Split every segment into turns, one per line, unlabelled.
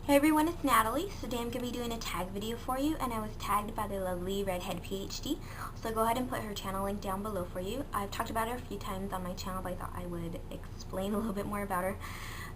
Hey everyone, it's Natalie. So today I'm going to be doing a tag video for you, and I was tagged by the lovely Redhead PhD. So go ahead and put her channel link down below for you. I've talked about her a few times on my channel, but I thought I would explain a little bit more about her.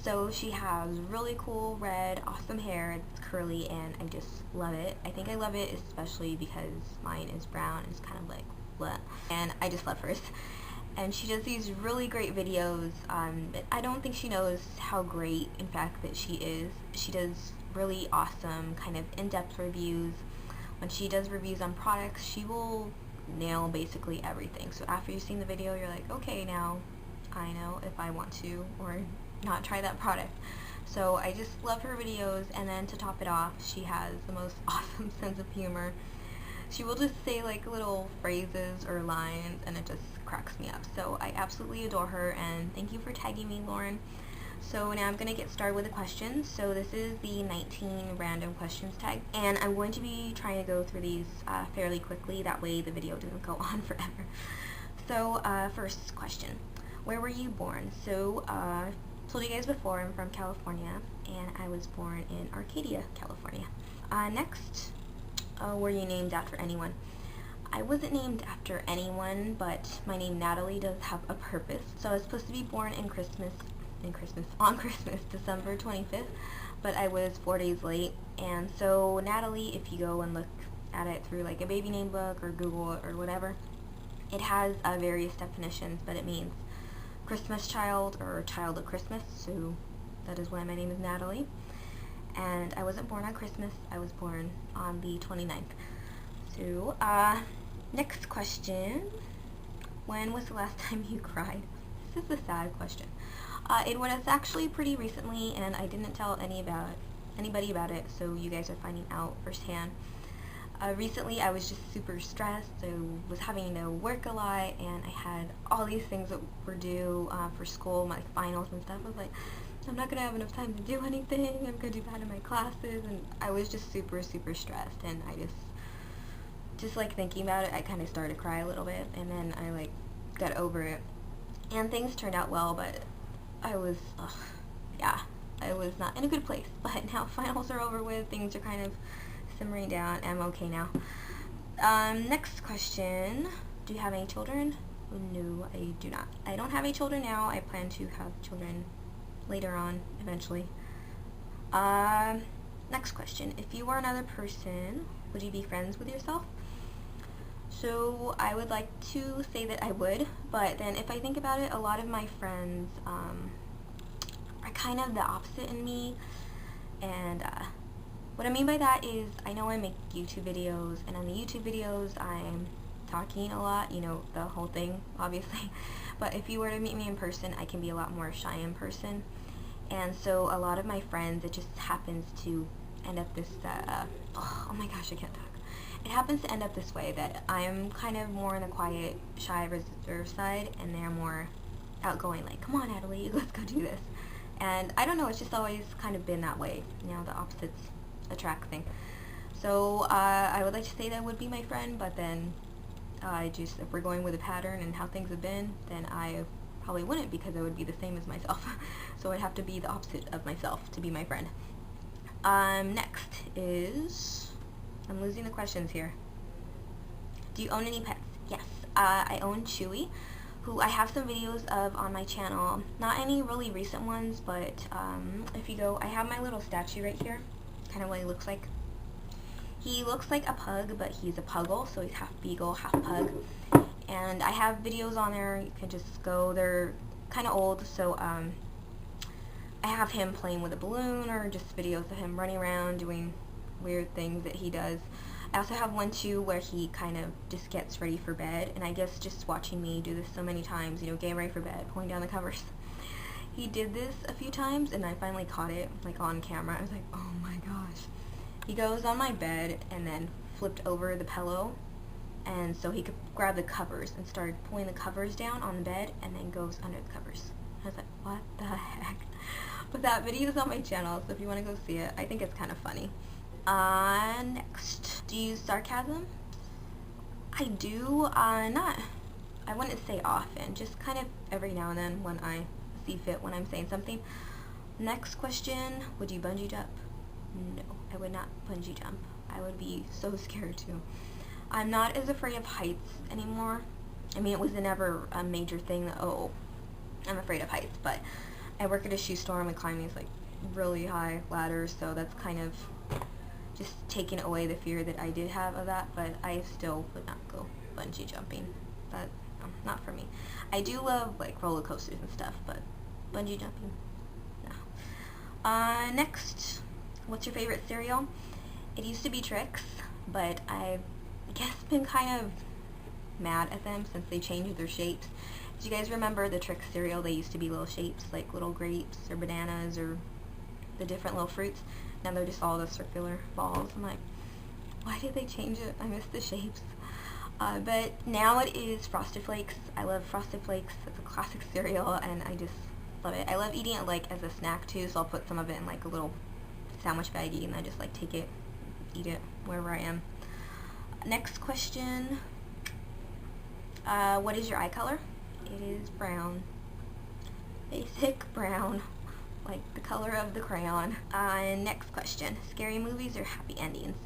So she has really cool red, awesome hair. It's curly and I just love it. I think I love it especially because mine is brown and it's kind of like bleh. And I just love hers. And she does these really great videos. I don't think she knows how great, in fact, that she is. She does really awesome kind of in-depth reviews. When she does reviews on products, she will nail basically everything. So after you've seen the video, you're like, okay, now I know if I want to or not try that product. So I just love her videos, and then to top it off, she has the most awesome sense of humor. She will just say like little phrases or lines, and it just cracks me up. So I absolutely adore her, and thank you for tagging me, Lauren. So now I'm going to get started with the questions. So this is the 19 random questions tag, and I'm going to be trying to go through these fairly quickly. That way the video doesn't go on forever. So first question, where were you born? So I told you guys before, I'm from California, and I was born in Arcadia, California. Next, were you named after anyone? I wasn't named after anyone, but my name Natalie does have a purpose. So I was supposed to be born on Christmas, December 25th, but I was 4 days late. And so Natalie, if you go and look at it through like a baby name book or Google or whatever, it has various definitions, but it means Christmas child or child of Christmas. So that is why my name is Natalie. And I wasn't born on Christmas, I was born on the 29th. So, next question. When was the last time you cried? This is a sad question. It was actually pretty recently, and I didn't tell anybody about it, so you guys are finding out firsthand. Recently, I was just super stressed. I was having to work a lot, and I had all these things that were due for school, my finals and stuff. I was like, I'm not going to have enough time to do anything. I'm going to do bad in my classes, and I was just super stressed, and I just like thinking about it, I kind of started to cry a little bit, and then I like got over it, and things turned out well, but I was not in a good place. But now finals are over with, things are kind of simmering down, I'm okay now. Next question, do you have any children? No, I do not. I don't have any children now. I plan to have children later on, eventually. Next question, if you were another person, would you be friends with yourself? So I would like to say that I would, but then if I think about it, a lot of my friends are kind of the opposite in me, and what I mean by that is, I know I make YouTube videos, and on the YouTube videos I'm talking a lot, you know, the whole thing, obviously. But if you were to meet me in person, I can be a lot more shy in person. And so a lot of my friends, it just happens to end up this, oh my gosh, I can't talk. It happens to end up this way, that I'm kind of more on the quiet, shy, reserved side, and they're more outgoing, like, come on, Natalie, let's go do this. And I don't know, it's just always kind of been that way, you know, the opposites attract thing. So I would like to say that would be my friend, but then if we're going with a pattern and how things have been, then I probably wouldn't, because I would be the same as myself. So I'd have to be the opposite of myself to be my friend. Next is, I'm losing the questions here. Do you own any pets? Yes, I own Chewy, who I have some videos of on my channel. Not any really recent ones, but if you go, I have my little statue right here, kind of what he looks like. He looks like a pug, but he's a puggle, so he's half beagle, half pug. And I have videos on there, you can just go, they're kind of old, so I have him playing with a balloon, or just videos of him running around doing weird things that he does. I also have one too where he kind of just gets ready for bed, and I guess just watching me do this so many times, you know, getting ready for bed, pulling down the covers. He did this a few times, and I finally caught it, like, on camera. I was like, oh my gosh. He goes on my bed and then flipped over the pillow, and so he could grab the covers and started pulling the covers down on the bed, and then goes under the covers. I was like, what the heck? But that video is on my channel, so if you want to go see it, I think it's kind of funny. Next, do you use sarcasm? I do, I wouldn't say often, just kind of every now and then when I see fit, when I'm saying something. Next question, would you bungee jump? no, I would not bungee jump. I would be so scared too. I'm not as afraid of heights anymore. I mean, it was never a major thing that, oh, I'm afraid of heights, but I work at a shoe store and we climb these like really high ladders, so that's kind of just taken away the fear that I did have of that, but I still would not go bungee jumping. That, no, not for me. I do love like roller coasters and stuff, but bungee jumping, no. Next, what's your favorite cereal? It used to be Trix, but I've, I guess, been kind of mad at them since they changed their shapes. Do you guys remember the Trix cereal? They used to be little shapes, like little grapes or bananas or the different little fruits. Now they're just all the circular balls. I'm like, why did they change it? I miss the shapes. But now it is Frosted Flakes. I love Frosted Flakes. It's a classic cereal, and I just love it. I love eating it like as a snack too, so I'll put some of it in like a little sandwich baggie, and I just like take it, eat it wherever I am. Next question. What is your eye color? It is brown. Basic brown, like the color of the crayon. Next question. Scary movies or happy endings?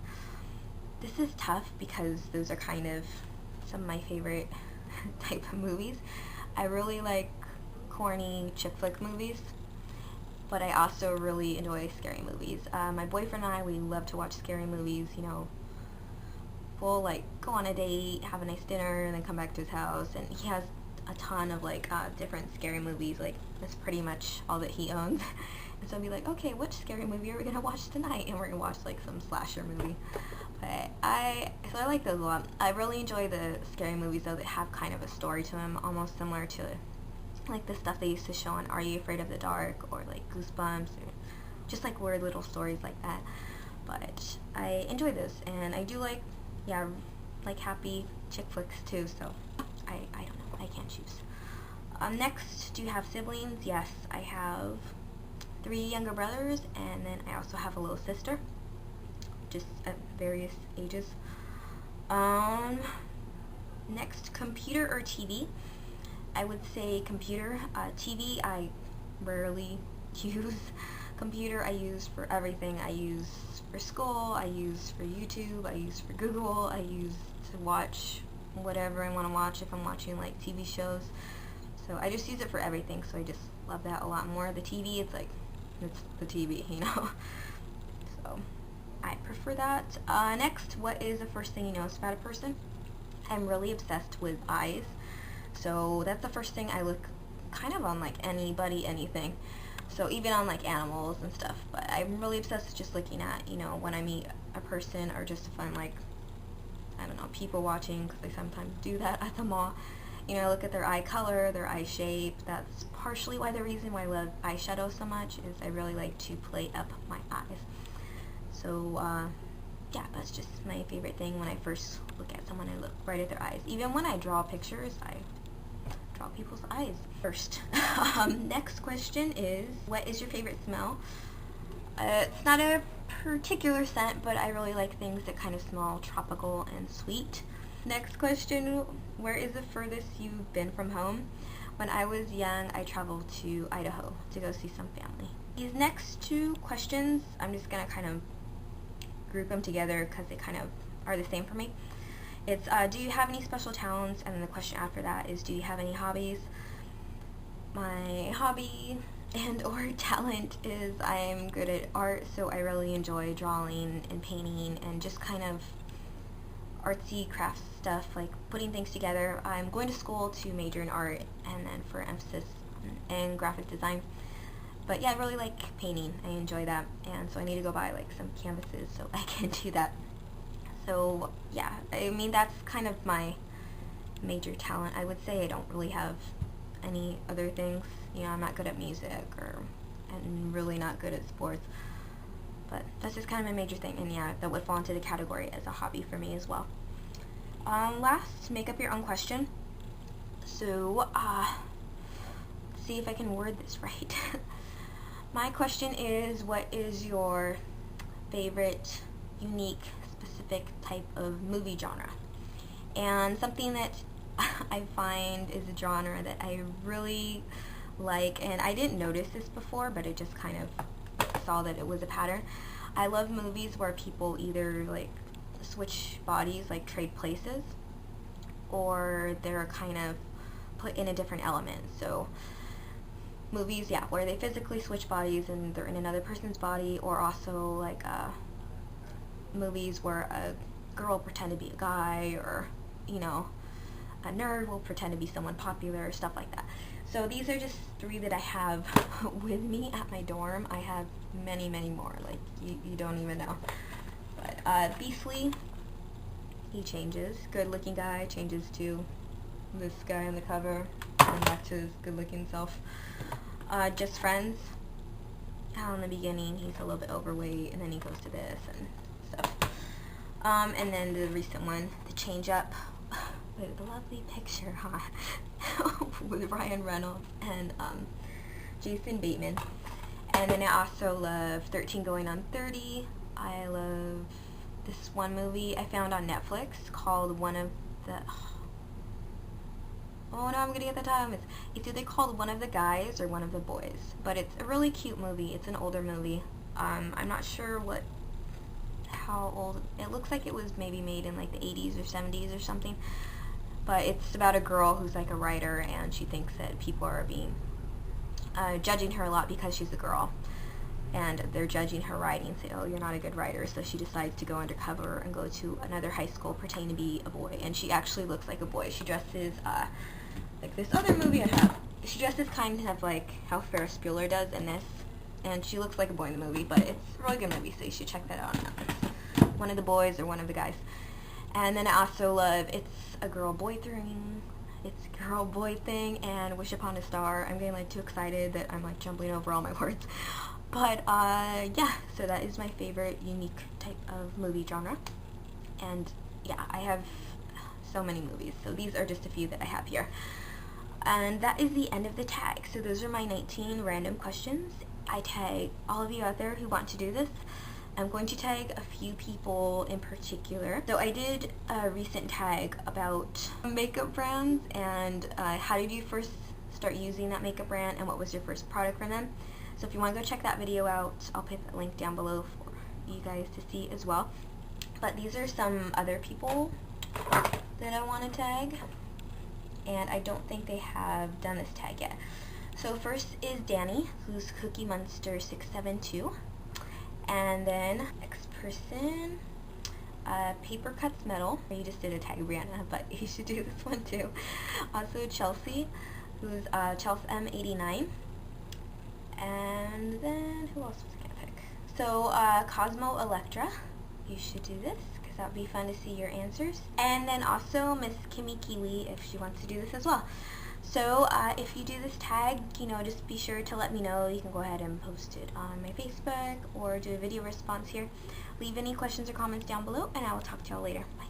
This is tough because those are kind of some of my favorite type of movies. I really like corny chick flick movies, but I also really enjoy scary movies. My boyfriend and I, we love to watch scary movies, you know. We'll like go on a date, have a nice dinner, and then come back to his house, and he has a ton of like different scary movies. Like that's pretty much all that he owns. And so I'll be like, okay, which scary movie are we gonna watch tonight? And we're gonna watch like some slasher movie. But I like those a lot. I really enjoy the scary movies though that have kind of a story to them, almost similar to like the stuff they used to show on Are You Afraid of the Dark or like Goosebumps, or just like weird little stories like that. But I enjoy those, and I do like, yeah, like happy chick flicks too, so I don't know, I can't choose. Next, do you have siblings? Yes, I have 3 younger brothers, and then I also have a little sister, just at various ages. Next, computer or TV? I would say computer. TV I rarely use. Computer I use for everything. I use for school, I use for YouTube, I use for Google, I use to watch whatever I want to watch if I'm watching like TV shows. So I just use it for everything, so I just love that a lot more. The TV, it's like, it's the TV, you know. So I prefer that. Next, what is the first thing you notice about a person? I'm really obsessed with eyes. So that's the first thing I look kind of on like anybody, anything. So even on like animals and stuff. But I'm really obsessed with just looking at, you know, when I meet a person, or just to find like, I don't know, people watching, because I sometimes do that at the mall. You know, I look at their eye color, their eye shape. That's partially why the reason why I love eyeshadow so much is I really like to play up my eyes. So, yeah, that's just my favorite thing. When I first look at someone, I look right at their eyes. Even when I draw pictures, I draw people's eyes first. Next question is, what is your favorite smell? It's not a particular scent, but I really like things that kind of smell tropical and sweet. Next question, where is the furthest you've been from home? When I was young, I traveled to Idaho to go see some family. These next 2 questions, I'm just going to kind of group them together because they kind of are the same for me. It's, do you have any special talents? And then the question after that is, do you have any hobbies? My hobby and or talent is I'm good at art, so I really enjoy drawing and painting and just kind of artsy craft stuff, like putting things together. I'm going to school to major in art and then for emphasis in graphic design. But yeah, I really like painting. I enjoy that, and so I need to go buy like some canvases so I can do that. So yeah, I mean, that's kind of my major talent. I would say I don't really have any other things. You know, I'm not good at music, or I'm really not good at sports. But that's just kind of my major thing, and yeah, that would fall into the category as a hobby for me as well. Last, make up your own question. So, let's see if I can word this right. My question is, what is your favorite, unique, specific type of movie genre? And something that I find is a genre that I really like, and I didn't notice this before, but I just kind of saw that it was a pattern. I love movies where people either like switch bodies, like trade places, or they're kind of put in a different element. So movies, yeah, where they physically switch bodies and they're in another person's body, or also like movies where a girl will pretend to be a guy, or you know, a nerd will pretend to be someone popular, stuff like that. So these are just 3 that I have with me at my dorm. I have many, many more, like you don't even know. But Beastly, he changes. Good looking guy changes to this guy on the cover, and back to his good looking self. Just Friends, in the beginning he's a little bit overweight, and then he goes to this and stuff. And then the recent one, the Change Up, with the lovely picture, with Ryan Reynolds and Jason Bateman. And then I also love 13 Going on 30. I love this one movie I found on Netflix called One of the... Oh no, I'm gonna get the time. It's either called One of the Guys or One of the Boys. But it's a really cute movie. It's an older movie. I'm not sure how old. It looks like it was maybe made in like the 80s or 70s or something. But it's about a girl who's like a writer, and she thinks that people are being judging her a lot because she's a girl, and they're judging her writing, say, oh, you're not a good writer. So she decides to go undercover and go to another high school, pretending to be a boy, and she actually looks like a boy. She dresses like this other movie I have. She dresses kind of like how Ferris Bueller does in this, and she looks like a boy in the movie, but it's a really good movie, so you should check that out on Netflix. One of the Boys or One of the Guys. And then I also love It's a Girl-Boy Thing and Wish Upon a Star. I'm getting like too excited that I'm like jumbling over all my words. But yeah, so that is my favorite unique type of movie genre. And yeah, I have so many movies, so these are just a few that I have here. And that is the end of the tag. So those are my 19 random questions. I tag all of you out there who want to do this. I'm going to tag a few people in particular. So I did a recent tag about makeup brands and how did you first start using that makeup brand and what was your first product from them. So if you want to go check that video out, I'll put the link down below for you guys to see as well. But these are some other people that I want to tag, and I don't think they have done this tag yet. So first is Danny, who's Cookie Monster 672. And then next person, Paper Cuts Metal. You just did a tag Brianna, but you should do this one too. Also Chelsea, who's Chelsea M89. And then who else was I gonna pick? So Cosmo Electra. You should do this because that would be fun to see your answers. And then also Miss Kimmy Kiwi, if she wants to do this as well. So if you do this tag, you know, just be sure to let me know. You can go ahead and post it on my Facebook or do a video response here. Leave any questions or comments down below, and I will talk to y'all later. Bye.